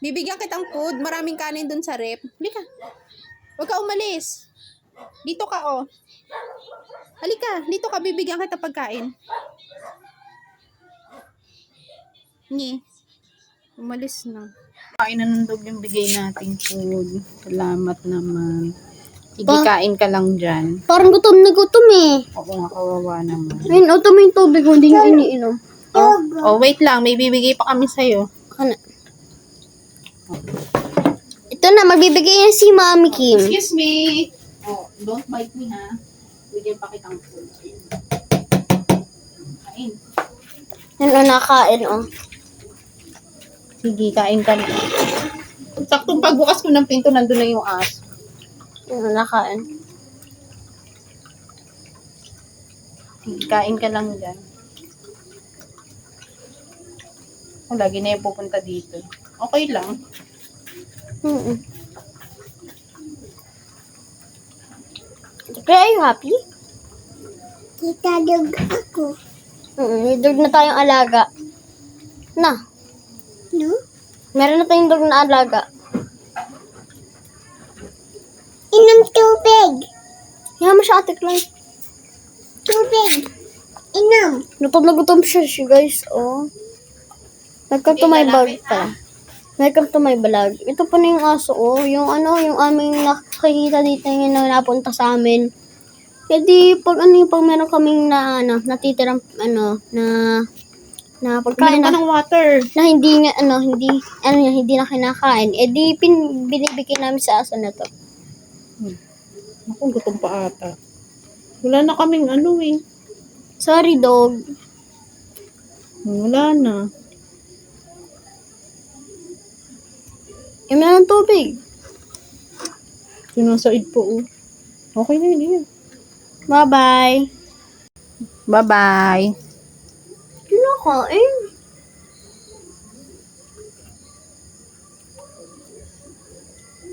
Bibigyan kitang food. Maraming kanin dun sa rep. Halika. Huwag ka umalis. Dito ka, oh. Halika. Dito ka. Bibigyan kita pagkain. Ni. Umalis na. Kain na ng dog yung bigay nating food. Salamat naman. Sige, kain ka lang dyan. Parang gutom na gutom eh. Oo nga, kawawa naman. Ayun, ito mo yung tubig, hindi nyo iniinom. Oh, wait lang. May bibigay pa kami sa'yo. Ano? Ito na, magbibigay yan si Mami Kim. Excuse me. Oh, don't bite me, ha? Bigyan pa kitang food. Kain. Yan o, nakain o. Sige, kain ka na. Saktong pagbukas ko ng pinto, nandun na yung aso. Yan o, nakain. Sige, kain ka lang dyan. Oh, lagi na yung pupunta dito. Okay lang. Kaya are you happy? Kita dog ako. May dog na tayong alaga. Na, No? meron na tayong dog na alaga. Inom tubig. Yan mo siya, Ate Clyde. Tubig. Inom. Gutom na gutom siya, guys. Oh. Welcome to my vlog pala. Welcome to my vlog. Ito po na yung aso, oh. Yung ano, yung aming nakikita dito yung napunta sa amin. Kasi pag meron kaming natitirang na pagkain Kumain ka ng water. na hindi na kinakain, binibigay namin sa aso na to. Ako, gutom pa ata. Wala na kaming eh. Sorry, dog. Wala na. Yung meron tubig. Sinasaid po, oh. Okay na yun. Bye-bye. Bye-bye. Kinakain.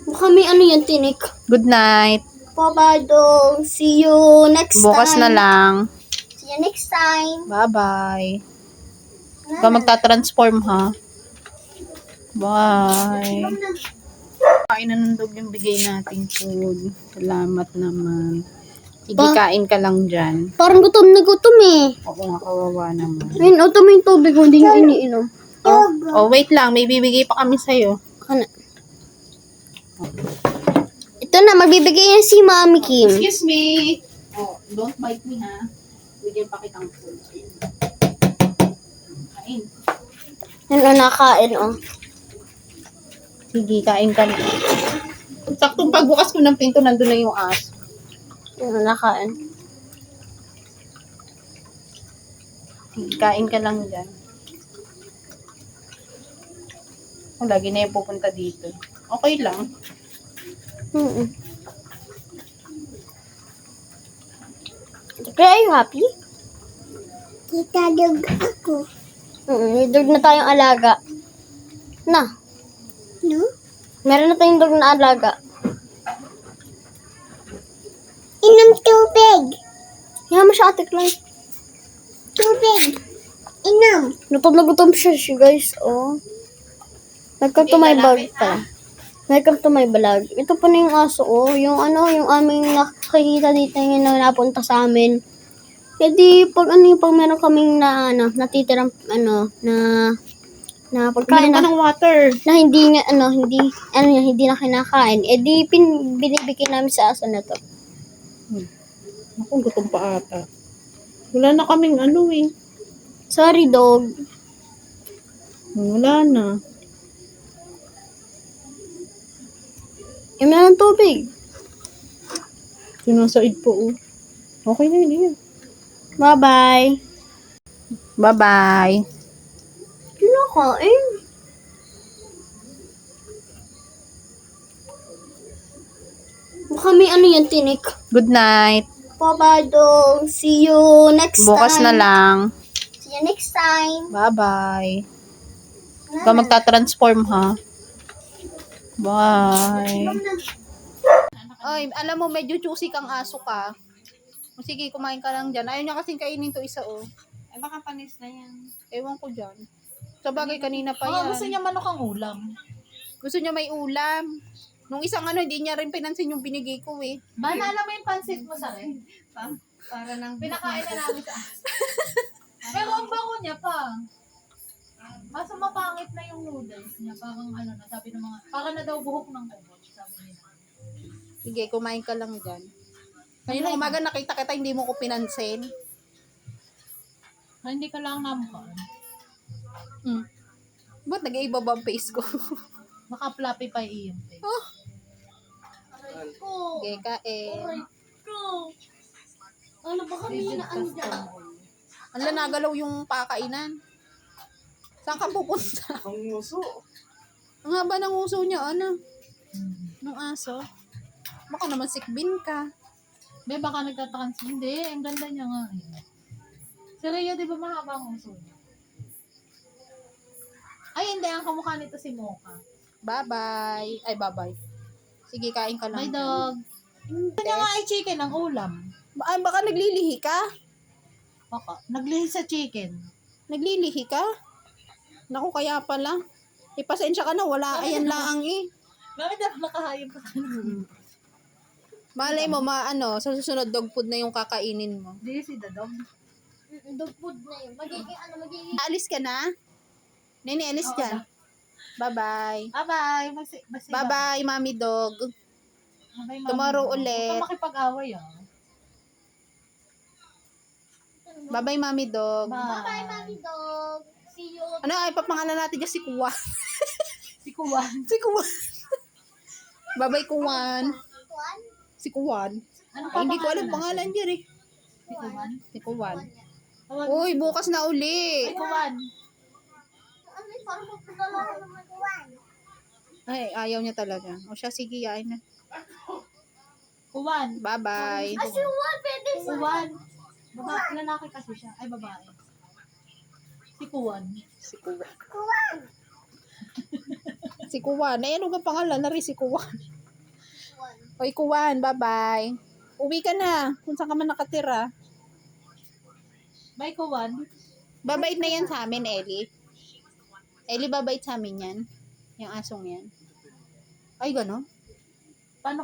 Baka may yan, tinik. Good night. Bye-bye, dog. See you next Bukas na time. lang. See you next time. Bye-bye. Huwag ka magta-transform, ha? Bye. Kain na ng dog yung bigay nating food. Salamat naman. Sige, kain ka lang dyan. Parang gutom na gutom eh. Oo nga, kawawa naman. Ayun, ito mo yung tubig, hindi nyo iniinom. Oh, wait lang. May bibigay pa kami sa'yo. Ano? Ito na, magbibigay yan si Mami Kim. Excuse me. Oh, don't bite me, ha? Bigyan pa kitang food. Kain. Yan o, nakain o. Sige, kain ka na. Saktong pagbukas ko ng pinto, nandun na yung aso. Yan o, nakain. Sige, kain ka lang dyan. Oh, lagi na yung pupunta dito. Okay lang. Kaya are you happy? Kita dog ako. May dog na tayong alaga. Na, No? meron na tayong dog na alaga. Inom tubig. Yan mo siya, Ate Clyde. Tubig. Inom. Gutom na gutom siya, guys. Oh. Welcome to my vlog pala. Welcome to my vlog. Ito po na yung aso, oh. Yung yung aming nakikita dito yung napunta sa amin. Kasi pag meron kaming natitirang na pagkain Kumain ka ng water. na hindi na kinakain, binibigay namin sa aso na to. Ako, gutom pa ata. Wala na kaming eh. Sorry, dog. Wala na. Yung meron tubig. Sinasaid po, oh. Okay na yun. Bye-bye. Bye-bye. Kinakain. Baka may yan, tinik. Good night. Bye-bye, dog. See you next Bukas time. na lang. See you next time. Bye-bye. Huwag ka magta-transform, ha? Bye. Ay, alam mo, medyo choosy kang aso ka. Sige, kumain ka lang dyan. Ayaw niya kasing kainin to isa, oh. Eh, baka panis na yan. Ewan ko dyan. Sa bagay, kanina pa Baka yan. gusto niya manok ang ulam. Gusto niya may ulam. Nung isang hindi niya rin pinansin yung binigay ko eh. Ba, naalala mo yung pansit mo sa rin? Para nang Pinakain na namin sa Pero ang bango niya pa. Maso mapangit na yung noodles niya. Parang ano na, sabi ng mga, parang na daw buhok ng kubot, sabi nila. Sige, kumain ka lang dyan. Ngayon umaga nakita kita, hindi mo ko pinansin. Hindi ka lang namukaan. Hmm. Ba't nag-iiba ba ang face ko? Naka-floppy pa yung face. Oh, Ko. sige, kain. Ko. Ano ba kami na andyan? Ang nagalaw yung pakainan. Saan ka pupunta? Ang nguso. Ang haba ng uso niya, ano? Nung aso. Baka naman sikbin ka. Be, baka nagtatakan siya. Hindi, ang ganda niya nga eh. Si Rhea, di ba mahaba ang uso niya? Ay, hindi. Ang kamukha nito si Mocha. Bye-bye. Ay, bye-bye. Sige, kain ka lang. Bye, dog. Ito niya nga ay chicken, ang ulam. Ay, baka naglilihi ka? Baka. Naglihi sa chicken. Naglilihi ka? Naku, kaya pala. Ipasensya ka na, wala. Ayan lang eh. Bakit dapat nakahayop ka? Malay mo, sa susunod dog food na yung kakainin mo. Do you see the dog? Dog food na yun. Magiging Alis ka na? Nene, alis Oo, ka. Bye-bye. Bye-bye. Bye-bye, mami dog. Bye, Tomorrow Mami. ulit. Huwag ka makipag-away ah. Bye-bye, mami dog. Bye, Mami Dog. See you. Ano, ay papangalan natin dyan si Kuwan. Si Kuwan. Si Kuwan. Bye-bye, Kuwan. Kuan? Si Kuwan. Ano Ay, hindi ko alam pangalan dyan eh. Si Kuwan? Si Kuwan. Tawag- Uy, bukas na uli. Ay, Kuwan. Ano yun? Parang magpadala ko naman. Ay, ayaw niya talaga. O siya, sige, yain na. Kuwan. Bye-bye. Si Juan, pwede sa... Kuwan. Lalaki kasi siya. Ay, babae. Si Kuwan. Si Kuwan. Si Kuwan. Ay, ano ka pangalan na rin si Kuwan? Oy, Kuwan, bye-bye. Uwi ka na. Kung saan ka man nakatira. Bye, Kuwan. Babait na yan sa amin, Ellie. Ellie, babait sa amin yan. Yung asong yan. Ay, gano'n? Paano